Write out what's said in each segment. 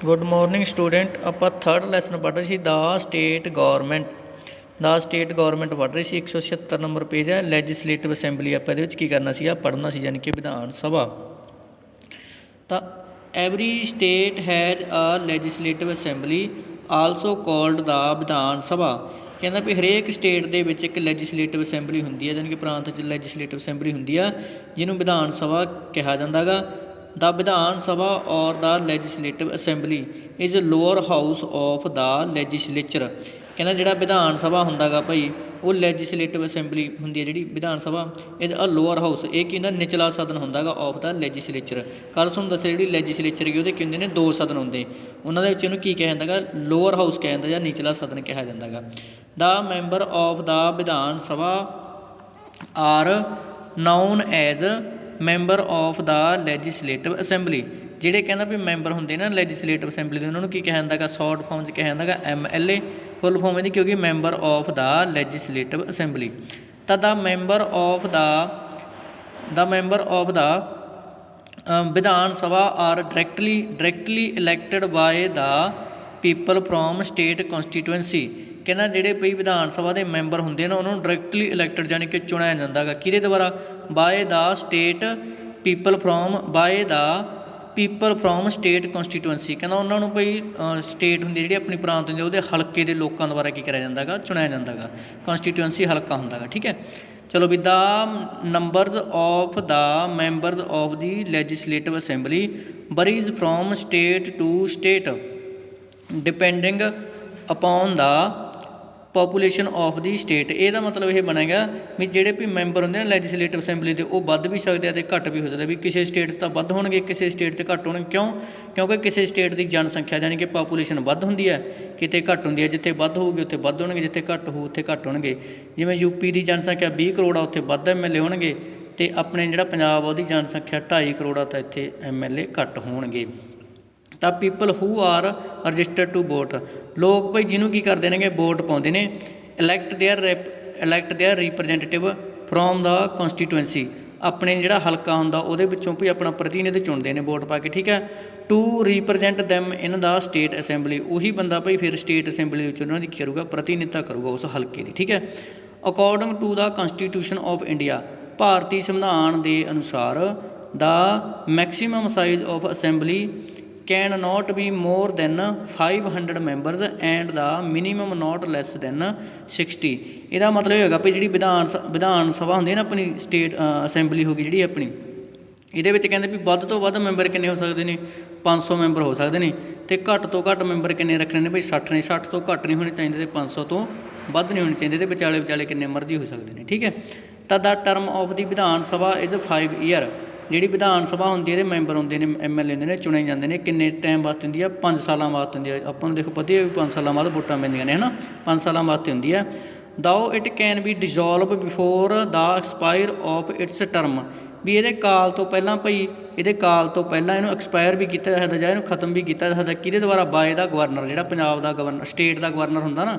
Good morning student. ਆਪਾਂ third lesson पढ़ रहे थे द स्टेट गौरमेंट पढ़ रहे थे। 176 नंबर पेज है। लैजिसलेटिव असैंबली आप की करना सी पढ़ना सी यानी कि विधान सभा। तो every state has a legislative assembly also called the Vidhan Sabha. कहना भी हरेक स्टेट के एक लैजिसलेटिव असैंबली होंगी है, यानी कि प्रांत लैजिसलेटिव असैंबली होंगी है जिन्होंने विधान सभा कहा जाता है। द विधान सभा और the legislative assembly is lower house of the legislature. कहना जो विधान सभा होंगे गा भाई वो लैजिसलेटिव असैंबली होंगी है जी Vidhan Sabha is a lower house, ये की निचला सदन होंगे गा ऑफ द लैजिसलेचर। कल तुम दस जी लैजिसलेचर की वो ने दो सदन होंगे, उन्होंने की कहा जाता है लोअर हाउस कहा जाता है या निचला सदन कहा जाता है। The member of the Vidhan Sabha are known as member of the legislative assembly. ਜਿਹੜੇ ਕਹਿੰਦਾ ਵੀ ਮੈਂਬਰ ਹੁੰਦੇ ਨਾ ਲੈਜਿਸਲੇਟਿਵ ਅਸੈਂਬਲੀ ਦੇ ਉਹਨਾਂ ਨੂੰ ਕੀ ਕਿਹਾ ਜਾਂਦਾ ਗਾ ਸ਼ਾਰਟ ਫਾਰਮ 'ਚ ਕਿਹਾ ਜਾਂਦਾ ਗਾ MLA, ਫੁੱਲ ਫਾਰਮ ਇਹਦੀ ਕਿਉਂਕਿ member of the legislative assembly. ਤਾਂ the member of the Vidhan Sabha are directly elected by the people from state constituency. ਕਹਿੰਦਾ ਜਿਹੜੇ ਭਈ ਵਿਧਾਨ ਸਭਾ ਦੇ ਮੈਂਬਰ ਹੁੰਦੇ ਨੇ ਉਹਨਾਂ ਨੂੰ ਡਾਇਰੈਕਟਲੀ ਇਲੈਕਟਡ ਯਾਨੀ ਕਿ ਚੁਣਿਆ ਜਾਂਦਾ ਗਾ ਕਿਹਦੇ ਦੁਆਰਾ, by the people from state constituency. ਕਹਿੰਦਾ ਉਹਨਾਂ ਨੂੰ ਭਈ ਸਟੇਟ ਹੁੰਦੀ ਜਿਹੜੀ ਆਪਣੀ ਪ੍ਰਾਂਤ ਹੁੰਦੀ ਉਹਦੇ ਹਲਕੇ ਦੇ ਲੋਕਾਂ ਦੁਆਰਾ ਕੀ ਕਰਿਆ ਜਾਂਦਾ ਗਾ, ਚੁਣਿਆ ਜਾਂਦਾ ਗਾ। ਕੌਂਸਟੀਟੂਐਂਸੀ ਹਲਕਾ ਹੁੰਦਾ ਗਾ, ਠੀਕ ਹੈ। ਚਲੋ ਵੀ the numbers of the members of the legislative assembly varies from state to state depending upon the population of the state. ਇਹਦਾ ਮਤਲਬ ਇਹ ਬਣੇਗਾ ਵੀ ਜਿਹੜੇ ਵੀ ਮੈਂਬਰ ਹੁੰਦੇ ਨੇ ਲੈਜਿਸਲੇਟਿਵ ਅਸੈਂਬਲੀ ਦੇ ਉਹ ਵੱਧ ਵੀ ਸਕਦੇ ਆ ਅਤੇ ਘੱਟ ਵੀ ਹੋ ਸਕਦਾ। ਵੀ ਕਿਸੇ ਸਟੇਟ 'ਚ ਤਾਂ ਵੱਧ ਹੋਣਗੇ, ਕਿਸੇ ਸਟੇਟ 'ਚ ਘੱਟ ਹੋਣਗੇ। ਕਿਉਂਕਿ ਕਿਸੇ ਸਟੇਟ ਦੀ ਜਨਸੰਖਿਆ ਯਾਨੀ ਕਿ ਪਾਪੂਲੇਸ਼ਨ ਵੱਧ ਹੁੰਦੀ ਹੈ, ਕਿਤੇ ਘੱਟ ਹੁੰਦੀ ਹੈ। ਜਿੱਥੇ ਵੱਧ ਹੋਊਗੀ ਉੱਥੇ ਵੱਧ ਹੋਣਗੇ, ਜਿੱਥੇ ਘੱਟ ਹੋਊ ਉੱਥੇ ਘੱਟ ਹੋਣਗੇ। ਜਿਵੇਂ ਯੂਪੀ ਦੀ ਜਨਸੰਖਿਆ 20 ਕਰੋੜ ਆ ਉੱਥੇ ਵੱਧ MLA ਹੋਣਗੇ, ਅਤੇ ਆਪਣੇ ਜਿਹੜਾ ਪੰਜਾਬ ਉਹਦੀ ਜਨਸੰਖਿਆ 2.5 ਕਰੋੜ ਆ ਤਾਂ ਇੱਥੇ MLA ਘੱਟ ਹੋਣਗੇ। ਤਾਂ people who are registered to vote, ਲੋਕ ਭਾਈ ਜਿਹਨੂੰ ਕੀ ਕਰਦੇ ਨੇਗੇ ਵੋਟ ਪਾਉਂਦੇ ਨੇ। Elect their representative from the constituency, ਆਪਣੇ ਜਿਹੜਾ ਹਲਕਾ ਹੁੰਦਾ ਉਹਦੇ ਵਿੱਚੋਂ ਵੀ ਆਪਣਾ ਪ੍ਰਤੀਨਿਧ ਚੁਣਦੇ ਨੇ ਵੋਟ ਪਾ ਕੇ, ਠੀਕ ਹੈ। To represent them in the state assembly, ਉਹੀ ਬੰਦਾ ਭਾਈ ਫਿਰ ਸਟੇਟ ਅਸੈਂਬਲੀ ਵਿੱਚ ਉਹਨਾਂ ਦੀ ਕੀ ਕਰੂਗਾ, ਪ੍ਰਤੀਨਿਧਤਾ ਕਰੂਗਾ ਉਸ ਹਲਕੇ ਦੀ, ਠੀਕ ਹੈ। According to the constitution of India, ਭਾਰਤੀ ਸੰਵਿਧਾਨ ਦੇ ਅਨੁਸਾਰ the maximum size of assembly can not be more than 500 members and the minimum not less than 60। ਇਹਦਾ ਮਤਲਬ ਇਹ ਹੋਏਗਾ ਵੀ ਜਿਹੜੀ ਵਿਧਾਨ ਸਭਾ ਹੁੰਦੀ ਹੈ ਨਾ ਆਪਣੀ ਸਟੇਟ ਅਸੈਂਬਲੀ ਹੋ ਗਈ ਜਿਹੜੀ ਆਪਣੀ, ਇਹਦੇ ਵਿੱਚ ਕਹਿੰਦੇ ਵੀ ਵੱਧ ਤੋਂ ਵੱਧ ਮੈਂਬਰ ਕਿੰਨੇ ਹੋ ਸਕਦੇ ਨੇ, 500 ਮੈਂਬਰ ਹੋ ਸਕਦੇ ਨੇ। ਅਤੇ ਘੱਟ ਤੋਂ ਘੱਟ ਮੈਂਬਰ ਕਿੰਨੇ ਰੱਖਣੇ ਨੇ ਭਾਈ 60 ਨੇ, 60 ਤੋਂ ਘੱਟ ਨਹੀਂ ਹੋਣੇ ਚਾਹੀਦੇ ਅਤੇ 500 ਤੋਂ ਵੱਧ ਨਹੀਂ ਹੋਣੇ ਚਾਹੀਦੇ, ਅਤੇ ਵਿਚਾਲੇ ਕਿੰਨੇ ਮਰਜ਼ੀ ਹੋ ਸਕਦੇ ਨੇ, ਠੀਕ ਹੈ। ਤਾਂ ਦਾ term of the Vidhan Sabha is 5 year. ਜਿਹੜੀ ਵਿਧਾਨ ਸਭਾ ਹੁੰਦੀ ਹੈ ਇਹਦੇ ਮੈਂਬਰ ਹੁੰਦੇ ਨੇ MLA ਹੁੰਦੇ ਨੇ, ਚੁਣੇ ਜਾਂਦੇ ਨੇ ਕਿੰਨੇ ਟਾਈਮ ਵਾਸਤੇ ਹੁੰਦੀ ਆ, 5 ਸਾਲਾਂ ਵਾਸਤੇ ਹੁੰਦੀ ਆ। ਆਪਾਂ ਨੂੰ ਦੇਖੋ ਪਤਾ ਹੀ ਵੀ 5 ਸਾਲਾਂ ਬਾਅਦ ਵੋਟਾਂ ਪੈਂਦੀਆਂ ਨੇ, ਹੈ ਨਾ, 5 ਸਾਲਾਂ ਵਾਸਤੇ ਹੁੰਦੀ ਆ। Though it can be dissolve before the expire of its term, ਵੀ ਇਹਦੇ ਕਾਲ ਤੋਂ ਪਹਿਲਾਂ ਭਾਈ ਇਹਦੇ ਕਾਲ ਤੋਂ ਪਹਿਲਾਂ ਇਹਨੂੰ ਐਕਸਪਾਇਰ ਵੀ ਕੀਤਾ ਜਾ ਸਕਦਾ ਜਾਂ ਇਹਨੂੰ ਖਤਮ ਵੀ ਕੀਤਾ ਜਾ ਸਕਦਾ। ਕਿਹਦੇ ਦੁਆਰਾ, ਬਾਏ ਦਾ ਗਵਰਨਰ, ਜਿਹੜਾ ਪੰਜਾਬ ਦਾ ਗਵਰਨਰ ਸਟੇਟ ਦਾ ਗਵਰਨਰ ਹੁੰਦਾ ਨਾ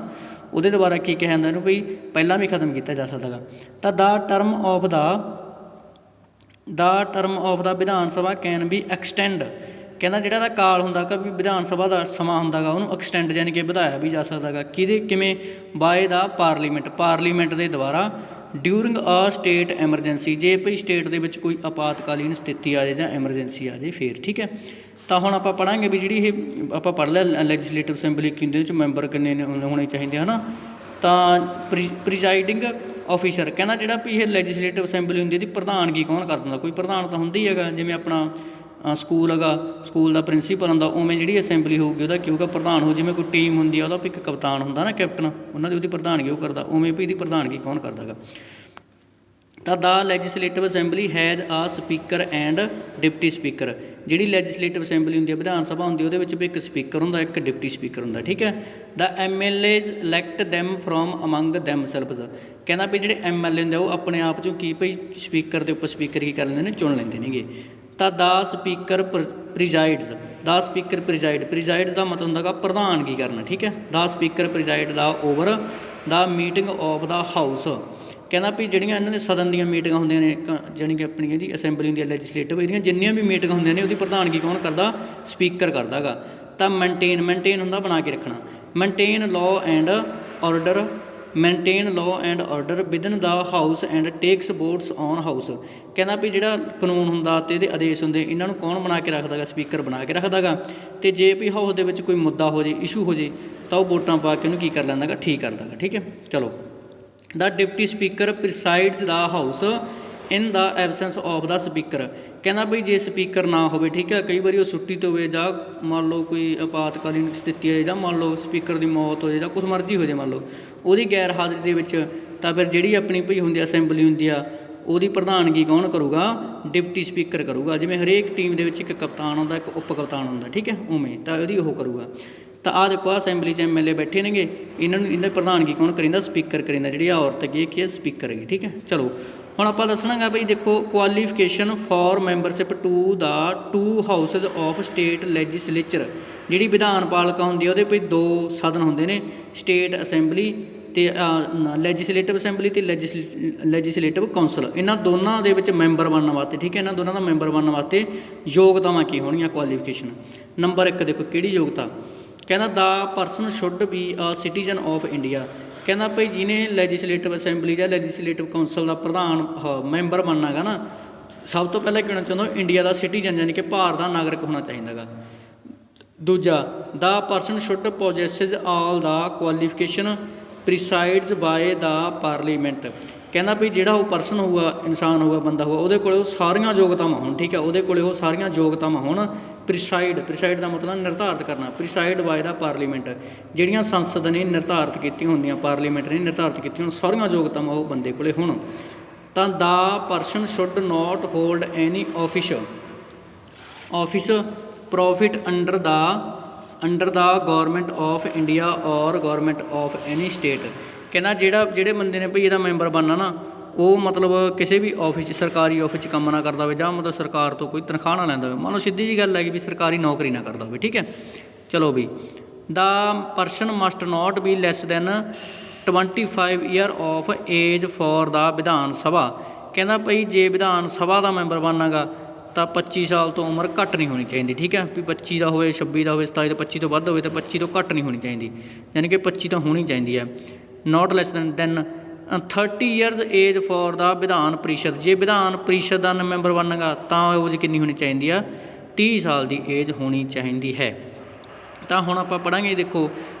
ਉਹਦੇ ਦੁਆਰਾ ਕੀ ਕਿਹਾ ਜਾਂਦਾ ਇਹਨੂੰ ਭਾਈ ਪਹਿਲਾਂ ਵੀ ਖਤਮ ਕੀਤਾ ਜਾ ਸਕਦਾ ਗਾ। ਤਾਂ ਦਾ term of the Vidhan Sabha can be extend, ਕਹਿੰਦਾ ਜਿਹੜਾ ਇਹਦਾ ਕਾਲ ਹੁੰਦਾ ਗਾ ਵੀ ਵਿਧਾਨ ਸਭਾ ਦਾ ਸਮਾਂ ਹੁੰਦਾ ਗਾ ਉਹਨੂੰ ਐਕਸਟੈਂਡ ਯਾਨੀ ਕਿ ਵਧਾਇਆ ਵੀ ਜਾ ਸਕਦਾ ਗਾ। ਕਿਵੇਂ, ਬਾਏ ਦਾ ਪਾਰਲੀਮੈਂਟ ਦੇ ਦੁਆਰਾ ਡਿਊਰਿੰਗ ਆ ਸਟੇਟ ਐਮਰਜੈਂਸੀ, ਜੇ ਭਈ ਸਟੇਟ ਦੇ ਵਿੱਚ ਕੋਈ ਆਪਾਤਕਾਲੀਨ ਸਥਿਤੀ ਆ ਜਾਏ ਜਾਂ ਐਮਰਜੈਂਸੀ ਆ ਜਾਏ ਫਿਰ, ਠੀਕ ਹੈ। ਤਾਂ ਹੁਣ ਆਪਾਂ ਪੜ੍ਹਾਂਗੇ ਵੀ ਜਿਹੜੀ ਇਹ ਆਪਾਂ ਪੜ੍ਹ ਲਿਆ ਲੈਜਿਸਲੇਟਿਵ ਅਸੈਂਬਲੀ ਕੀ ਹੁੰਦੀ, ਉਹਦੇ 'ਚ ਮੈਂਬਰ ਕਿੰਨੇ ਹੋਣੇ ਚਾਹੀਦੇ, ਹੈ ਨਾ। ਤਾਂ ਪ੍ਰੀਜ਼ਾਈਡਿੰਗ ਆਫਿਸਰ, ਕਹਿੰਦਾ ਜਿਹੜਾ ਵੀ ਇਹ ਲੈਜਿਸਲੇਟਿਵ ਅਸੈਂਬਲੀ ਹੁੰਦੀ ਇਹਦੀ ਪ੍ਰਧਾਨਗੀ ਕੌਣ ਕਰ ਦਿੰਦਾ, ਕੋਈ ਪ੍ਰਧਾਨ ਤਾਂ ਹੁੰਦਾ ਹੀ ਹੈਗਾ। ਜਿਵੇਂ ਆਪਣਾ ਸਕੂਲ ਹੈਗਾ, ਸਕੂਲ ਦਾ ਪ੍ਰਿੰਸੀਪਲ ਹੁੰਦਾ, ਉਵੇਂ ਜਿਹੜੀ ਅਸੈਂਬਲੀ ਹੋਊਗੀ ਉਹਦਾ ਕੀ ਹੋਊਗਾ, ਪ੍ਰਧਾਨ ਹੋਊ। ਜਿਵੇਂ ਕੋਈ ਟੀਮ ਹੁੰਦੀ ਆ ਉਹਦਾ ਵੀ ਇੱਕ ਕਪਤਾਨ ਹੁੰਦਾ ਨਾ, ਕੈਪਟਨ, ਉਹਨਾਂ ਦੀ ਉਹਦੀ ਪ੍ਰਧਾਨਗੀ ਉਹ ਕਰਦਾ, ਉਵੇਂ ਵੀ ਇਹਦੀ ਪ੍ਰਧਾਨਗੀ ਕੌਣ ਕਰਦਾ ਗਾ। ਤਾਂ ਦਾ ਲੈਜਿਸਲੇਟਿਵ ਅਸੈਂਬਲੀ ਹੈਜ਼ ਆ ਸਪੀਕਰ ਐਂਡ ਡਿਪਟੀ ਸਪੀਕਰ, ਜਿਹੜੀ ਲੈਜਿਸਲੇਟਿਵ ਅਸੈਂਬਲੀ ਹੁੰਦੀ ਹੈ ਵਿਧਾਨ ਸਭਾ ਹੁੰਦੀ ਉਹਦੇ ਵਿੱਚ ਵੀ ਇੱਕ ਸਪੀਕਰ ਹੁੰਦਾ, ਇੱਕ ਡਿਪਟੀ ਸਪੀਕਰ ਹੁੰਦਾ, ਠੀਕ ਹੈ। ਦਾ MLAs elect them from among ਦੈਮਸੈਲਵਸ, ਕਹਿੰਦਾ ਵੀ ਜਿਹੜੇ MLA ਹੁੰਦੇ ਉਹ ਆਪਣੇ ਆਪ 'ਚੋਂ ਕੀ ਭਈ ਸਪੀਕਰ ਦੇ ਉੱਪਰ ਸਪੀਕਰ ਕੀ ਕਰ ਲੈਂਦੇ ਨੇ, ਚੁਣ ਲੈਂਦੇ ਨੇਗੇ। ਤਾਂ ਦਾ ਸਪੀਕਰ ਪ੍ਰੀਜ਼ਾਈਡਸ, ਪ੍ਰੀਜ਼ਾਈਡ ਦਾ ਮਤਲਬ ਹੁੰਦਾ ਗਾ ਪ੍ਰਧਾਨਗੀ ਕਰਨਾ, ਠੀਕ ਹੈ। The speaker preside the over the meeting of the house, ਕਹਿੰਦਾ ਵੀ ਜਿਹੜੀਆਂ ਇਹਨਾਂ ਦੇ ਸਦਨ ਦੀਆਂ ਮੀਟਿੰਗਾਂ ਹੁੰਦੀਆਂ ਨੇ ਜਾਣੀ ਕਿ ਆਪਣੀ ਇਹਦੀ ਅਸੈਂਬਲੀ ਹੁੰਦੀ ਹੈ ਲੈਜਿਸਲੇਟਿਵ, ਇਹਦੀਆਂ ਜਿੰਨੀਆਂ ਵੀ ਮੀਟਿੰਗ ਹੁੰਦੀਆਂ ਨੇ ਉਹਦੀ ਪ੍ਰਧਾਨਗੀ ਕੌਣ ਕਰਦਾ, ਸਪੀਕਰ ਕਰਦਾ ਗਾ। ਤਾਂ ਮੇਨਟੇਨ ਹੁੰਦਾ ਬਣਾ ਕੇ ਰੱਖਣਾ। Maintain law and order within the house and takes votes on house. ਕਹਿੰਦਾ ਵੀ ਜਿਹੜਾ ਕਾਨੂੰਨ ਹੁੰਦਾ ਅਤੇ ਇਹਦੇ ਆਦੇਸ਼ ਹੁੰਦੇ ਇਹਨਾਂ ਨੂੰ ਕੌਣ ਬਣਾ ਕੇ ਰੱਖਦਾ ਗਾ, ਸਪੀਕਰ ਬਣਾ ਕੇ ਰੱਖਦਾ ਗਾ। ਅਤੇ ਜੇ ਵੀ ਹਾਊਸ ਦੇ ਵਿੱਚ ਕੋਈ ਮੁੱਦਾ ਹੋ ਜੇ, ਇਸ਼ੂ ਹੋ ਜੇ, ਤਾਂ ਉਹ ਵੋਟਾਂ ਪਾ ਕੇ ਉਹਨੂੰ ਕੀ ਕਰ ਲੈਂਦਾ ਗਾ, ਠੀਕ ਕਰਦਾ ਗਾ। ਠੀਕ ਹੈ, ਚਲੋ। The deputy speaker presides the house in the absence of the speaker. ਕਹਿੰਦਾ ਬਈ ਜੇ ਸਪੀਕਰ ਨਾ ਹੋਵੇ, ਠੀਕ ਹੈ, ਕਈ ਵਾਰੀ ਉਹ ਛੁੱਟੀ 'ਤੇ ਹੋਵੇ ਜਾਂ ਮੰਨ ਲਓ ਕੋਈ ਆਪਾਤਕਾਲੀਨ ਸਥਿਤੀ ਹੈ ਜਾਂ ਮੰਨ ਲਓ ਸਪੀਕਰ ਦੀ ਮੌਤ ਹੋ ਜਾਏ ਜਾਂ ਕੁਛ ਮਰਜ਼ੀ ਹੋ ਜਾਏ, ਮੰਨ ਲਓ ਉਹਦੀ ਗੈਰ ਹਾਜ਼ਰੀ ਦੇ ਵਿੱਚ, ਤਾਂ ਫਿਰ ਜਿਹੜੀ ਆਪਣੀ ਭਈ ਹੁੰਦੀ ਅਸੈਂਬਲੀ ਹੁੰਦੀ ਆ, ਉਹਦੀ ਪ੍ਰਧਾਨਗੀ ਕੌਣ ਕਰੂਗਾ, ਡਿਪਟੀ ਸਪੀਕਰ ਕਰੂਗਾ। ਜਿਵੇਂ ਹਰੇਕ ਟੀਮ ਦੇ ਵਿੱਚ ਇੱਕ ਕਪਤਾਨ ਹੁੰਦਾ, ਇੱਕ ਉਪ ਕਪਤਾਨ ਹੁੰਦਾ, ਠੀਕ ਹੈ, ਉਵੇਂ ਤਾਂ ਉਹਦੀ ਉਹ ਕਰੂਗਾ। ਤਾਂ ਆਹ ਦੇਖੋ, ਆਹ ਅਸੈਂਬਲੀ 'ਚ MLA ਬੈਠੇ ਨੇਗੇ, ਇਹਨਾਂ ਨੂੰ ਇਹਨਾਂ ਪ੍ਰਧਾਨਗੀ ਕੌਣ ਕਰੀਂਦਾ, ਸਪੀਕਰ ਕਰੀਂਦਾ। ਜਿਹੜੀ ਆ ਔਰਤ ਹੈਗੀ ਕੀ ਹੈ, ਸਪੀਕਰ ਹੈਗੀ। ਠੀਕ ਹੈ, ਚਲੋ ਹੁਣ ਆਪਾਂ ਦੱਸਣਾ ਗਾ ਬਈ ਦੇਖੋ, qualification for membership to the 2 houses of state legislature. ਜਿਹੜੀ ਵਿਧਾਨ ਪਾਲਿਕਾ ਹੁੰਦੀ ਆ ਉਹਦੇ ਕੋਈ 2 ਸਦਨ ਹੁੰਦੇ ਨੇ, ਸਟੇਟ ਅਸੈਂਬਲੀ ਅਤੇ ਲੈਜਿਸਲੇਟਿਵ ਅਸੈਂਬਲੀ ਅਤੇ ਲੈਜਿਸਲੇਟਿਵ ਕੌਂਸਲ। ਇਹਨਾਂ ਦੋਨਾਂ ਦੇ ਵਿੱਚ ਮੈਂਬਰ ਬਣਨ ਵਾਸਤੇ, ਠੀਕ ਹੈ, ਇਹਨਾਂ ਦੋਨਾਂ ਦਾ ਮੈਂਬਰ ਬਣਨ ਵਾਸਤੇ ਯੋਗਤਾਵਾਂ ਕੀ ਹੋਣਗੀਆਂ, ਕੁਆਲੀਫਿਕੇਸ਼ਨ। ਨੰਬਰ 1 ਦੇਖੋ ਕਿਹੜੀ ਯੋਗਤਾ, ਕਹਿੰਦਾ the person should be a citizen of India. ਕਹਿੰਦਾ ਭਾਈ ਜਿਹਨੇ ਲੈਜਿਸਲੇਟਿਵ ਅਸੈਂਬਲੀ ਜਾਂ ਲੈਜਿਸਲੇਟਿਵ ਕੌਂਸਲ ਦਾ ਪ੍ਰਧਾਨ ਮੈਂਬਰ ਬਣਨਾ ਗਾ ਨਾ, ਸਭ ਤੋਂ ਪਹਿਲਾਂ ਕੀ ਹੋਣਾ ਚਾਹੁੰਦਾ, ਇੰਡੀਆ ਦਾ ਸਿਟੀਜ਼ਨ ਯਾਨੀ ਕਿ ਭਾਰਤ ਦਾ ਨਾਗਰਿਕ ਹੋਣਾ ਚਾਹੀਦਾ ਗਾ। ਦੂਜਾ, the person should possesses all the qualification presides by the parliament. ਕਹਿੰਦਾ ਵੀ ਜਿਹੜਾ ਉਹ ਪਰਸਨ ਹੋਊਗਾ, ਇਨਸਾਨ ਹੋਊਗਾ, ਬੰਦਾ ਹੋਊਗਾ, ਉਹਦੇ ਕੋਲ ਉਹ ਸਾਰੀਆਂ ਯੋਗਤਾਵਾਂ ਹੋਣ, ਠੀਕ ਹੈ, ਉਹਦੇ ਕੋਲ ਉਹ ਸਾਰੀਆਂ ਯੋਗਤਾਵਾਂ ਹੋਣ। ਪ੍ਰੀਸਾਈਡ ਦਾ ਮਤਲਬ ਨਿਰਧਾਰਿਤ ਕਰਨਾ, ਪ੍ਰੀਸਾਈਡ ਬਾਏ ਦਾ ਪਾਰਲੀਮੈਂਟ। ਜਿਹੜੀਆਂ ਸੰਸਦ ਨੇ ਨਿਰਧਾਰਿਤ ਕੀਤੀਆਂ ਹੁੰਦੀਆਂ, ਪਾਰਲੀਮੈਂਟ ਨੇ ਨਿਰਧਾਰਿਤ ਕੀਤੀਆਂ ਹੋਣ, ਸਾਰੀਆਂ ਯੋਗਤਾਵਾਂ ਉਹ ਬੰਦੇ ਕੋਲ ਹੋਣ। ਤਾਂ the person should not hold any office profit under the government of India or government of any state. ਕਹਿੰਦਾ ਜਿਹੜੇ ਬੰਦੇ ਨੇ ਭਈ ਇਹਦਾ ਮੈਂਬਰ ਬਣਨਾ ਨਾ, ਉਹ ਮਤਲਬ ਕਿਸੇ ਵੀ ਆਫਿਸ 'ਚ, ਸਰਕਾਰੀ ਆਫਿਸ 'ਚ ਕੰਮ ਨਾ ਕਰਦਾ ਹੋਵੇ, ਜਾਂ ਮਤਲਬ ਸਰਕਾਰ ਤੋਂ ਕੋਈ ਤਨਖਾਹ ਨਾ ਲੈਂਦਾ ਹੋਵੇ। ਮੰਨ ਲਓ ਸਿੱਧੀ ਜਿਹੀ ਗੱਲ ਹੈਗੀ ਵੀ ਸਰਕਾਰੀ ਨੌਕਰੀ ਨਾ ਕਰਦਾ ਹੋਵੇ, ਠੀਕ ਹੈ। ਚਲੋ ਵੀ, the person must not be less than 25 year of age for the Vidhan Sabha. ਕਹਿੰਦਾ ਭਈ ਜੇ ਵਿਧਾਨ ਸਭਾ ਦਾ ਮੈਂਬਰ ਬਣਨਾ ਗਾ ਤਾਂ 25 ਸਾਲ ਤੋਂ ਉਮਰ ਘੱਟ ਨਹੀਂ ਹੋਣੀ ਚਾਹੀਦੀ, ਠੀਕ ਹੈ, ਵੀ 25 ਦਾ ਹੋਵੇ, 26 ਦਾ ਹੋਵੇ, 27 ਤੋਂ 25 ਤੋਂ ਵੱਧ ਹੋਵੇ, ਤਾਂ 25 ਤੋਂ ਘੱਟ ਨਹੀਂ ਹੋਣੀ ਚਾਹੀਦੀ, ਯਾਨੀ ਕਿ 25 ਤਾਂ ਹੋਣੀ ਚਾਹੀਦੀ ਹੈ। Not less than 30 years age for the Vidhan Parishad. ਜੇ ਵਿਧਾਨ ਪ੍ਰੀਸ਼ਦ ਦਾ ਮੈਂਬਰ ਬਣੇਗਾ ਤਾਂ ਏਜ ਕਿੰਨੀ ਹੋਣੀ ਚਾਹੀਦੀ ਆ, 30 ਸਾਲ ਦੀ ਏਜ ਹੋਣੀ ਚਾਹੀਦੀ ਹੈ। ਤਾਂ ਹੁਣ ਆਪਾਂ ਪੜ੍ਹਾਂਗੇ, ਦੇਖੋ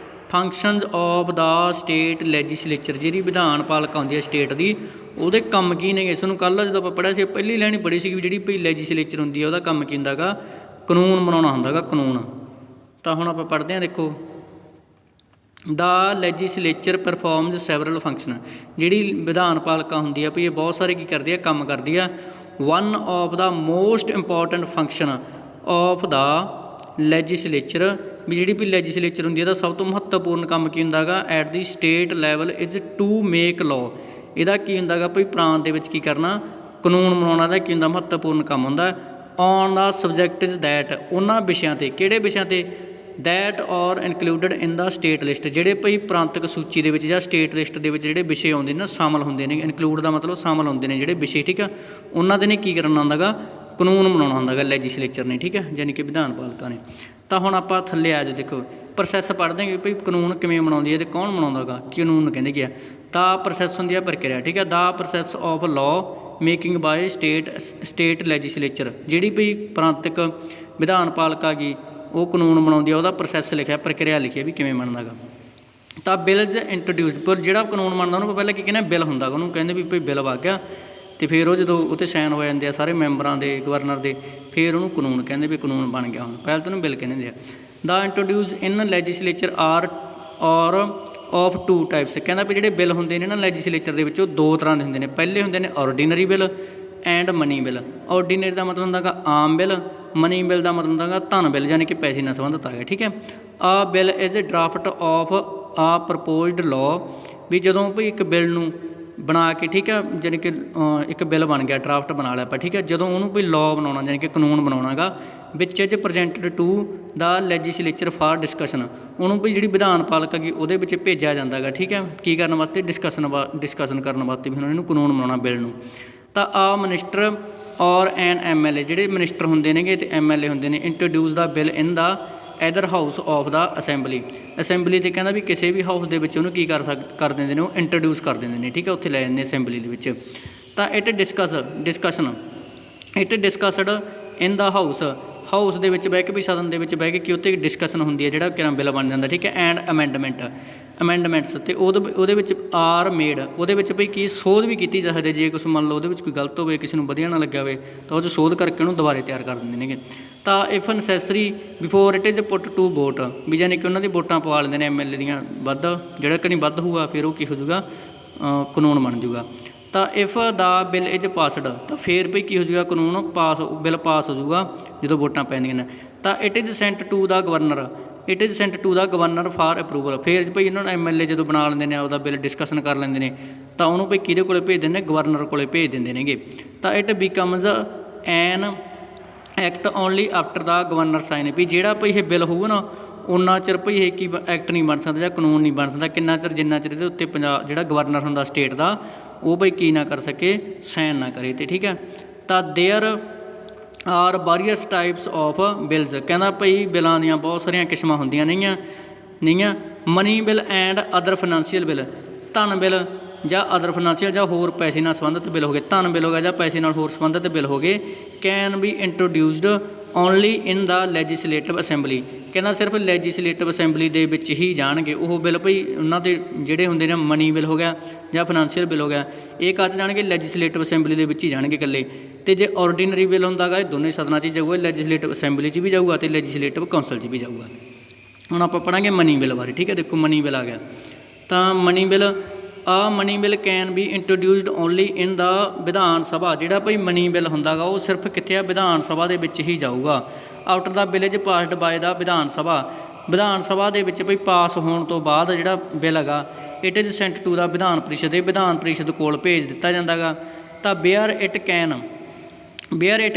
functions of the state legislature. ਜਿਹੜੀ ਵਿਧਾਨ ਪਾਲਿਕਾ ਹੁੰਦੀ ਹੈ ਸਟੇਟ ਦੀ, ਉਹਦੇ ਕੰਮ ਕੀ ਨੇਗੇ। ਇਸ ਨੂੰ ਕੱਲ੍ਹ ਜਦੋਂ ਆਪਾਂ ਪੜ੍ਹਿਆ ਸੀ, ਪਹਿਲੀ ਲਾਈਨ ਹੀ ਪੜ੍ਹੀ ਸੀ ਵੀ ਜਿਹੜੀ ਭਈ ਲੈਜਿਸਲੇਚਰ ਹੁੰਦੀ ਹੈ ਉਹਦਾ ਕੰਮ ਕੀ ਹੁੰਦਾ ਗਾ, ਕਾਨੂੰਨ ਬਣਾਉਣਾ ਹੁੰਦਾ ਗਾ, ਕਾਨੂੰਨ। ਤਾਂ ਹੁਣ ਆਪਾਂ ਪੜ੍ਹਦੇ ਹਾਂ, ਦੇਖੋ ਦਾ ਲੈਜਿਸਲੇਚਰ ਪਰਫੋਰਮਸ ਸੈਵਰਲ ਫੰਕਸ਼ਨ। ਜਿਹੜੀ ਵਿਧਾਨ ਪਾਲਿਕਾ ਹੁੰਦੀ ਆ ਭਈ ਇਹ ਬਹੁਤ ਸਾਰੇ ਕੀ ਕਰਦੀ ਆ, ਕੰਮ ਕਰਦੀ ਆ। One of the most important function of the legislature, ਵੀ ਜਿਹੜੀ ਵੀ ਲੈਜਿਸਲੇਚਰ ਹੁੰਦੀ ਹੈ ਇਹਦਾ ਸਭ ਤੋਂ ਮਹੱਤਵਪੂਰਨ ਕੰਮ ਕੀ ਹੁੰਦਾ ਗਾ, at the state level is to make law. ਇਹਦਾ ਕੀ ਹੁੰਦਾ ਗਾ ਭਈ ਪ੍ਰਾਂਤ ਦੇ ਵਿੱਚ ਕੀ ਕਰਨਾ, ਕਾਨੂੰਨ ਬਣਾਉਣਾ ਦਾ ਕੀ ਹੁੰਦਾ, ਮਹੱਤਵਪੂਰਨ ਕੰਮ ਹੁੰਦਾ। On the subject is that, ਉਹਨਾਂ ਵਿਸ਼ਿਆਂ 'ਤੇ, ਕਿਹੜੇ ਵਿਸ਼ਿਆਂ 'ਤੇ, ਦੈਟ ਔਰ included in the state list. ਜਿਹੜੇ ਭਈ ਪ੍ਰਾਂਤਕ ਸੂਚੀ ਦੇ ਵਿੱਚ ਜਾਂ ਸਟੇਟ ਲਿਸਟ ਦੇ ਵਿੱਚ ਜਿਹੜੇ ਵਿਸ਼ੇ ਆਉਂਦੇ ਨੇ ਨਾ, ਸ਼ਾਮਲ ਹੁੰਦੇ ਨੇ। ਇਨਕਲੂਡ ਦਾ ਮਤਲਬ ਸ਼ਾਮਲ ਹੁੰਦੇ ਨੇ ਜਿਹੜੇ ਵਿਸ਼ੇ, ਠੀਕ ਆ, ਉਹਨਾਂ ਦੇ ਨੇ ਕੀ ਕਰਨਾ ਹੁੰਦਾ ਗਾ, ਕਾਨੂੰਨ ਬਣਾਉਣਾ ਹੁੰਦਾ ਗਾ ਲੈਜਿਸਲੇਚਰ ਨੇ, ਠੀਕ ਹੈ, ਯਾਨੀ ਕਿ ਵਿਧਾਨ ਪਾਲਿਕਾ ਨੇ। ਤਾਂ ਹੁਣ ਆਪਾਂ ਥੱਲੇ ਆ ਜਾਓ, ਦੇਖੋ ਪ੍ਰੋਸੈਸ ਪੜ੍ਹਦੇ ਹਾਂ ਭਈ ਕਾਨੂੰਨ ਕਿਵੇਂ ਬਣਾਉਂਦੀ ਹੈ ਅਤੇ ਕੌਣ ਬਣਾਉਂਦਾ ਗਾ, ਕਾਨੂੰਨ ਕਹਿੰਦੇ ਕੀ ਆ। ਤਾਂ ਪ੍ਰੋਸੈਸ ਹੁੰਦੀ ਆ ਪ੍ਰਕਿਰਿਆ, ਠੀਕ ਹੈ। The process of law making by state legislature. ਜਿਹੜੀ ਭਈ ਪ੍ਰਾਂਤਕ ਵਿਧਾਨ ਪਾਲਿਕਾ ਗੀ ਉਹ ਕਾਨੂੰਨ ਬਣਾਉਂਦੀ ਆ, ਉਹਦਾ ਪ੍ਰੋਸੈਸ ਲਿਖਿਆ, ਪ੍ਰਕਿਰਿਆ ਲਿਖੀ ਵੀ ਕਿਵੇਂ ਬਣਦਾ ਗਾ। ਤਾਂ ਬਿੱਲਜ਼ ਇੰਟਰੋਡਿਊਸਡ, ਪਰ ਜਿਹੜਾ ਕਾਨੂੰਨ ਬਣਦਾ ਉਹਨੂੰ ਪਹਿਲਾਂ ਕੀ ਕਹਿੰਦੇ, ਬਿੱਲ ਹੁੰਦਾ, ਉਹਨੂੰ ਕਹਿੰਦੇ ਵੀ ਭਈ ਬਿੱਲ ਵਗ ਗਿਆ, ਅਤੇ ਫਿਰ ਉਹ ਜਦੋਂ ਉੱਤੇ ਸਾਈਨ ਹੋ ਜਾਂਦੇ ਆ ਸਾਰੇ ਮੈਂਬਰਾਂ ਦੇ, ਗਵਰਨਰ ਦੇ, ਫਿਰ ਉਹਨੂੰ ਕਾਨੂੰਨ ਕਹਿੰਦੇ ਵੀ ਕਾਨੂੰਨ ਬਣ ਗਿਆ। ਹੁਣ ਪਹਿਲਾਂ ਤਾਂ ਉਹਨੂੰ ਬਿੱਲ ਕਹਿੰਦੇ ਹੁੰਦੇ ਆ। ਦਾ ਇੰਟਰੋਡਿਊਸ ਇਨ ਲੈਜਿਸਲੇਚਰ ਔਰ ਆਫ 2 ਟਾਈਪਸ। ਕਹਿੰਦਾ ਵੀ ਜਿਹੜੇ ਬਿੱਲ ਹੁੰਦੇ ਨੇ ਨਾ ਲੈਜਿਸਲੇਚਰ ਦੇ ਵਿੱਚ, ਉਹ 2 ਤਰ੍ਹਾਂ ਦੇ ਹੁੰਦੇ ਨੇ। ਪਹਿਲੇ ਹੁੰਦੇ ਨੇ ordinary bill and money bill. Ordinary ਦਾ ਮਤਲਬ ਹੁੰਦਾ ਗਾ ਆਮ ਬਿੱਲ, ਮਨੀ ਬਿੱਲ ਦਾ ਮਤਲਬ ਹੁੰਦਾ ਗਾ ਧਨ ਬਿੱਲ, ਯਾਨੀ ਕਿ ਪੈਸੇ ਨਾਲ ਸੰਬੰਧਿਤ ਆ ਗਿਆ, ਠੀਕ ਹੈ। ਆ bill is a draft of ਆ ਪ੍ਰਪੋਜ਼ਡ ਲਾਅ, ਵੀ ਜਦੋਂ ਵੀ ਇੱਕ ਬਿੱਲ ਨੂੰ ਬਣਾ ਕੇ, ਠੀਕ ਹੈ, ਯਾਨੀ ਕਿ ਇੱਕ ਬਿੱਲ ਬਣ ਗਿਆ, ਡਰਾਫਟ ਬਣਾ ਲਿਆ ਆਪਾਂ, ਠੀਕ ਹੈ। ਜਦੋਂ ਉਹਨੂੰ ਕੋਈ ਲਾਅ ਬਣਾਉਣਾ, ਯਾਨੀ ਕਿ ਕਾਨੂੰਨ ਬਣਾਉਣਾ ਗਾ, which is presented to the legislature for discussion. ਉਹਨੂੰ ਵੀ ਜਿਹੜੀ ਵਿਧਾਨ ਪਾਲਿਕਾ ਗੀ ਉਹਦੇ ਵਿੱਚ ਭੇਜਿਆ ਜਾਂਦਾ ਗਾ, ਠੀਕ ਹੈ, ਕੀ ਕਰਨ ਵਾਸਤੇ, ਡਿਸਕਸ਼ਨ ਕਰਨ ਵਾਸਤੇ, ਵੀ ਹੁਣ ਇਹਨੂੰ ਕਾਨੂੰਨ ਬਣਾਉਣਾ ਬਿੱਲ ਨੂੰ। ਤਾਂ ਆ ਮਿਨਿਸਟਰ ਔਰ ਐਨ MLA, ਜਿਹੜੇ ਮਿਨਿਸਟਰ ਹੁੰਦੇ ਨੇਗੇ ਅਤੇ MLA ਹੁੰਦੇ ਨੇ, introduce the bill in the other house of the assembly. Assembly 'ਤੇ ਕਹਿੰਦਾ ਵੀ ਕਿਸੇ ਵੀ ਹਾਊਸ ਦੇ ਵਿੱਚ ਉਹਨੂੰ ਕੀ ਕਰ ਦਿੰਦੇ ਨੇ, ਉਹ ਇੰਟਰੋਡਿਊਸ ਕਰ ਦਿੰਦੇ ਨੇ, ਠੀਕ ਹੈ, ਉੱਥੇ ਲੈ ਜਾਂਦੇ ਅਸੈਂਬਲੀ ਦੇ ਵਿੱਚ। ਤਾਂ it discussed in the house ਦੇ ਵਿੱਚ ਬਹਿ ਕੇ ਵੀ, ਸਦਨ ਦੇ ਵਿੱਚ ਬਹਿ ਕੇ ਕੀ ਉੱਥੇ ਡਿਸਕਸ਼ਨ ਹੁੰਦੀ ਹੈ, ਜਿਹੜਾ ਕਿਹੜਾ ਬਿੱਲ ਬਣ ਜਾਂਦਾ, ਠੀਕ ਹੈ। ਐਂਡ ਅਮੈਂਡਮੈਂਟਸ ਅਤੇ ਉਹਦੇ ਵਿੱਚ ਆਰ ਮੇਡ, ਉਹਦੇ ਵਿੱਚ ਭਈ ਕੀ ਸੋਧ ਵੀ ਕੀਤੀ ਜਾ ਸਕਦੀ, ਜੇ ਕੁਛ ਮੰਨ ਲਓ ਉਹਦੇ ਵਿੱਚ ਕੋਈ ਗਲਤ ਹੋਵੇ, ਕਿਸੇ ਨੂੰ ਵਧੀਆ ਨਾ ਲੱਗਿਆ ਹੋਵੇ, ਤਾਂ ਉਹ 'ਚ ਸੋਧ ਕਰਕੇ ਉਹਨੂੰ ਦੁਬਾਰੇ ਤਿਆਰ ਕਰ ਦਿੰਦੇ ਨੇਗੇ। ਤਾਂ if necessary before it is put to vote, ਵੀ ਜਾਨੀ ਕਿ ਉਹਨਾਂ ਦੀ ਵੋਟਾਂ ਪਵਾ ਲੈਂਦੇ ਨੇ MLA ਦੀਆਂ ਵੱਧ, ਜਿਹੜਾ ਕਿ ਨਹੀਂ ਵੱਧ ਹੋਊਗਾ ਫਿਰ ਉਹ ਕੀ ਹੋ ਜਾਊਗਾ, ਕਾਨੂੰਨ ਬਣ ਜਾਊਗਾ। ਤਾਂ if the bill is passed, ਤਾਂ ਫਿਰ ਭਈ ਕੀ ਹੋ ਜਾਊਗਾ, ਕਾਨੂੰਨ ਬਿੱਲ ਪਾਸ ਹੋ ਜਾਊਗਾ ਜਦੋਂ ਵੋਟਾਂ ਪੈਂਦੀਆਂ ਨੇ। ਤਾਂ it is sent to the governor for approval, ਫਿਰ ਭਈ ਇਹਨਾਂ ਨੂੰ MLA ਜਦੋਂ ਬਣਾ ਲੈਂਦੇ ਨੇ, ਉਹਦਾ ਬਿੱਲ ਡਿਸਕਸ਼ਨ ਕਰ ਲੈਂਦੇ ਨੇ, ਤਾਂ ਉਹਨੂੰ ਭਈ ਕਿਹਦੇ ਕੋਲੇ ਭੇਜ ਦਿੰਦੇ ਨੇ, ਗਵਰਨਰ ਕੋਲੇ ਭੇਜ ਦਿੰਦੇ ਨੇਗੇ। ਤਾਂ it becomes an act only after the governor sign, ਵੀ ਜਿਹੜਾ ਭਈ ਇਹ ਬਿੱਲ ਹੋਊਗਾ ਨਾ, ਉਨਾ ਚਿਰ ਭਈ ਇਹ ਕੀ ਐਕਟ ਨਹੀਂ ਬਣ ਸਕਦਾ ਜਾਂ ਕਾਨੂੰਨ ਨਹੀਂ ਬਣ ਸਕਦਾ, ਕਿੰਨਾ ਚਿਰ, ਜਿੰਨਾ ਚਿਰ ਇਹਦੇ ਉੱਤੇ ਜਿਹੜਾ ਗਵਰਨਰ ਹੁੰਦਾ ਸਟੇਟ ਦਾ, ਉਹ ਭਈ ਕੀ ਨਾ ਕਰ ਸਕੇ, ਸਾਈਨ ਨਾ ਕਰੇ। ਅਤੇ ਠੀਕ ਹੈ, ਤਾਂ there are various types of bills, ਕਹਿੰਦਾ ਭਈ ਬਿੱਲਾਂ ਦੀਆਂ ਬਹੁਤ ਸਾਰੀਆਂ ਕਿਸਮਾਂ ਹੁੰਦੀਆਂ ਨਹੀਂਆਂ। Money bill and other financial bill, ਧਨ ਬਿੱਲ ਜਾਂ ਅਦਰ ਫਾਈਨੈਂਸ਼ੀਅਲ ਜਾਂ ਹੋਰ ਪੈਸੇ ਨਾਲ ਸੰਬੰਧਿਤ ਬਿੱਲ ਹੋ ਗਏ, ਧਨ ਬਿੱਲ ਹੋ ਗਿਆ ਜਾਂ ਪੈਸੇ ਨਾਲ ਹੋਰ ਸੰਬੰਧਿਤ ਬਿੱਲ ਹੋ ਗਏ, can be introduced only in the legislative assembly, ਕਹਿੰਦਾ ਸਿਰਫ ਲੈਜਿਸਲੇਟਿਵ ਅਸੈਂਬਲੀ ਦੇ ਵਿੱਚ ਹੀ ਜਾਣਗੇ ਉਹ ਬਿੱਲ। ਭਈ ਉਹਨਾਂ ਦੇ ਜਿਹੜੇ ਹੁੰਦੇ ਨੇ, ਮਨੀ ਬਿੱਲ ਹੋ ਗਿਆ ਜਾਂ ਫਾਈਨੈਂਸ਼ੀਅਲ ਬਿੱਲ ਹੋ ਗਿਆ, ਇਹ ਕਾਹਦੇ ਜਾਣਗੇ, ਲੈਜਿਸਲੇਟਿਵ ਅਸੈਂਬਲੀ ਦੇ ਵਿੱਚ ਹੀ ਜਾਣਗੇ ਇਕੱਲੇ। ਅਤੇ ਜੇ ਔਰਡੀਨਰੀ ਬਿੱਲ ਹੁੰਦਾ ਗਾ, ਇਹ ਦੋਨੇ ਸਦਨਾਂ 'ਚ ਹੀ ਜਾਊਗਾ, ਲੈਜਿਸਲੇਟਿਵ ਅਸੈਂਬਲੀ 'ਚ ਵੀ ਜਾਊਗਾ ਅਤੇ ਲੈਜਿਸਲੇਟਿਵ ਕਾਊਂਸਲ 'ਚ ਵੀ ਜਾਊਗਾ। ਹੁਣ ਆਪਾਂ ਪੜ੍ਹਾਂਗੇ ਮਨੀ ਬਿੱਲ ਬਾਰੇ, ਠੀਕ ਹੈ। ਦੇਖੋ ਮਨੀ ਬਿੱਲ ਆ ਗਿਆ, ਤਾਂ money bill can be introduced only in the Vidhan Sabha, ਜਿਹੜਾ ਭਈ ਮਨੀ ਬਿੱਲ ਹੁੰਦਾ ਗਾ, ਉਹ ਸਿਰਫ ਕਿੱਥੇ ਆ, ਵਿਧਾਨ ਸਭਾ ਦੇ ਵਿੱਚ ਹੀ ਜਾਊਗਾ। After the bill is passed by the Vidhan Sabha ਦੇ ਵਿੱਚ ਭਈ ਪਾਸ ਹੋਣ ਤੋਂ ਬਾਅਦ ਜਿਹੜਾ ਬਿੱਲ ਹੈਗਾ, ਇਟ ਇਜ਼ ਸੈਂਟ ਟੂ ਦਾ ਵਿਧਾਨ ਪ੍ਰੀਸ਼ਦ, ਇਹ ਵਿਧਾਨ ਪ੍ਰੀਸ਼ਦ ਕੋਲ ਭੇਜ ਦਿੱਤਾ ਜਾਂਦਾ ਗਾ। ਤਾਂ bear it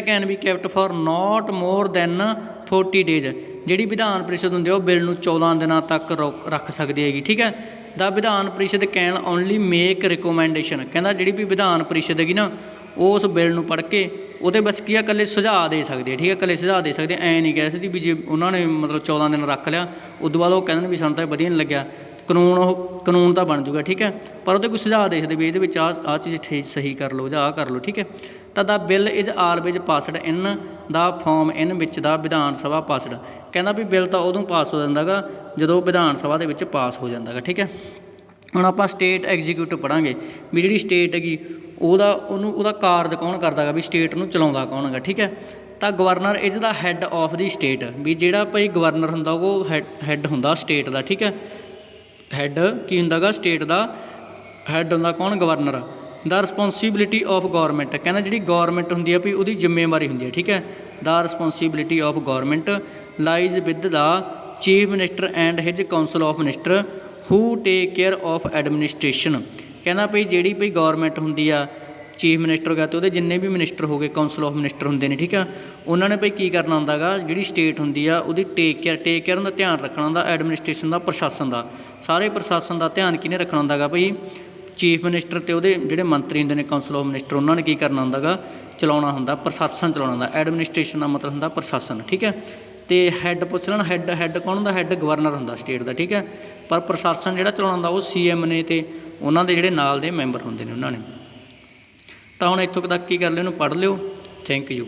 can be kept for not more than 40 days, ਜਿਹੜੀ ਵਿਧਾਨ ਪ੍ਰੀਸ਼ਦ ਹੁੰਦੀ ਆ, ਉਹ ਬਿੱਲ ਨੂੰ 14 ਦਿਨਾਂ ਤੱਕ ਰੱਖ ਸਕਦੀ ਹੈਗੀ, ਠੀਕ ਹੈ। ਦਾ ਵਿਧਾਨ ਪ੍ਰੀਸ਼ਦ ਕੈਨ ਓਨਲੀ ਮੇਕ ਰਿਕੋਮੈਂਡੇਸ਼ਨ, ਕਹਿੰਦਾ ਜਿਹੜੀ ਵੀ ਵਿਧਾਨ ਪ੍ਰੀਸ਼ਦ ਹੈਗੀ ਨਾ, ਉਹ ਉਸ ਬਿੱਲ ਨੂੰ ਪੜ੍ਹ ਕੇ ਉਹਦੇ ਬਸ ਕੀ ਆ, ਇਕੱਲੇ ਸੁਝਾਅ ਦੇ ਸਕਦੇ ਆ, ਠੀਕ ਹੈ, ਇਕੱਲੇ ਸੁਝਾਅ ਦੇ ਸਕਦੇ। ਐਂ ਨਹੀਂ ਕਹਿ ਸਕਦੀ ਵੀ ਜੇ ਉਹਨਾਂ ਨੇ ਮਤਲਬ 14 ਦਿਨ ਰੱਖ ਲਿਆ, ਉਦੋਂ ਬਾਅਦ ਉਹ ਕਹਿੰਦੇ ਨੇ ਵੀ ਸਾਨੂੰ ਤਾਂ ਵਧੀਆ ਨਹੀਂ ਲੱਗਿਆ, ਕਾਨੂੰਨ ਤਾਂ ਬਣ ਜੂਗਾ, ਠੀਕ ਹੈ, ਪਰ ਉਹਦੇ ਕੋਈ ਸੁਝਾਅ ਦੇ ਸਕਦੇ ਵੀ ਇਹਦੇ ਵਿੱਚ ਆਹ ਚੀਜ਼ ਸਹੀ ਕਰ ਲਓ ਜਾਂ ਆਹ ਕਰ ਲਓ, ਠੀਕ ਹੈ। ਤਾਂ the bill is always passed in the form in ਵਿੱਚ ਦਾ ਵਿਧਾਨ ਸਭਾ ਪਾਸਡ, ਕਹਿੰਦਾ ਵੀ ਬਿੱਲ ਤਾਂ ਉਦੋਂ ਪਾਸ ਹੋ ਜਾਂਦਾ ਗਾ ਜਦੋਂ ਵਿਧਾਨ ਸਭਾ ਦੇ ਵਿੱਚ ਪਾਸ ਹੋ ਜਾਂਦਾ ਗਾ, ਠੀਕ ਹੈ। ਹੁਣ ਆਪਾਂ ਸਟੇਟ ਐਗਜ਼ੀਕਿਊਟਿਵ ਪੜ੍ਹਾਂਗੇ, ਵੀ ਜਿਹੜੀ ਸਟੇਟ ਹੈਗੀ ਉਹਦਾ ਕਾਰਜ ਕੌਣ ਕਰਦਾ ਗਾ, ਵੀ ਸਟੇਟ ਨੂੰ ਚਲਾਉਂਦਾ ਕੌਣ ਹੈਗਾ, ਠੀਕ ਹੈ। ਤਾਂ governor is the head of the state, ਵੀ ਜਿਹੜਾ ਭਾਈ ਗਵਰਨਰ ਹੁੰਦਾ ਉਹ ਹੈੱਡ ਹੁੰਦਾ ਸਟੇਟ ਦਾ, ਠੀਕ ਹੈ। ਹੈੱਡ ਕੀ ਹੁੰਦਾ ਗਾ, ਸਟੇਟ ਦਾ ਹੈੱਡ ਹੁੰਦਾ ਕੌਣ, governor. The responsibility of government, ਕਹਿੰਦਾ ਜਿਹੜੀ ਗੌਰਮੈਂਟ ਹੁੰਦੀ ਆ ਵੀ ਉਹਦੀ ਜ਼ਿੰਮੇਵਾਰੀ ਹੁੰਦੀ ਹੈ, ਠੀਕ ਹੈ। The responsibility of government lies with the chief minister and his council of minister who take care of administration, ਕਹਿੰਦਾ ਭਈ ਜਿਹੜੀ ਭਈ ਗੌਰਮੈਂਟ ਹੁੰਦੀ ਆ, ਚੀਫ ਮਿਨਿਸਟਰ ਹੋ ਗਿਆ ਅਤੇ ਉਹਦੇ ਜਿੰਨੇ ਵੀ ਮਿਨਿਸਟਰ ਹੋ ਗਏ, ਕਾਊਂਸਲ ਆਫ ਮਿਨਿਸਟਰ ਹੁੰਦੇ ਨੇ, ਠੀਕ ਆ, ਉਹਨਾਂ ਨੇ ਭਈ ਕੀ ਕਰਨਾ ਹੁੰਦਾ ਗਾ, ਜਿਹੜੀ ਸਟੇਟ ਹੁੰਦੀ ਆ ਉਹਦੀ ਟੇਕ ਕੇਅਰ ਦਾ ਧਿਆਨ ਰੱਖਣਾ ਹੁੰਦਾ, ਐਡਮਿਨਿਸਟ੍ਰੇਸ਼ਨ ਦਾ, ਪ੍ਰਸ਼ਾਸਨ ਦਾ, ਸਾਰੇ ਪ੍ਰਸ਼ਾਸਨ ਦਾ ਧਿਆਨ ਕਿਹਨੇ ਰੱਖਣਾ ਹੁੰਦਾ ਗਾ, ਭਈ ਚੀਫ ਮਿਨਿਸਟਰ ਅਤੇ ਉਹਦੇ ਜਿਹੜੇ ਮੰਤਰੀ ਹੁੰਦੇ ਨੇ, ਕਾਊਂਸਲ ਆਫ ਮਿਨਿਸਟਰ, ਉਹਨਾਂ ਨੇ ਕੀ ਕਰਨਾ ਹੁੰਦਾ ਗਾ, ਚਲਾਉਣਾ ਹੁੰਦਾ, ਪ੍ਰਸ਼ਾਸਨ ਚਲਾਉਣਾ ਹੁੰਦਾ। ਐਡਮਿਨਿਸਟ੍ਰੇਸ਼ਨ ਦਾ ਮਤਲਬ ਹੁੰਦਾ ਪ੍ਰਸ਼ਾਸਨ, ਠੀਕ ਹੈ। ਅਤੇ ਹੈੱਡ ਪੁੱਛ ਲੈਣ, ਹੈੱਡ ਕੌਣ ਹੁੰਦਾ, ਹੈੱਡ ਗਵਰਨਰ ਹੁੰਦਾ ਸਟੇਟ ਦਾ, ਠੀਕ ਹੈ। ਪਰ ਪ੍ਰਸ਼ਾਸਨ ਜਿਹੜਾ ਚਲਾਉਣਾ ਹੁੰਦਾ ਉਹ CM ਨੇ ਅਤੇ ਉਹਨਾਂ ਦੇ ਜਿਹੜੇ ਨਾਲ ਦੇ ਮੈਂਬਰ ਹੁੰਦੇ ਨੇ ਉਹਨਾਂ ਨੇ। ਤਾਂ ਹੁਣ ਇੱਥੋਂ ਤੱਕ ਕੀ ਕਰ ਲਿਓ, ਇਹਨੂੰ ਪੜ੍ਹ ਲਿਓ। Thank you.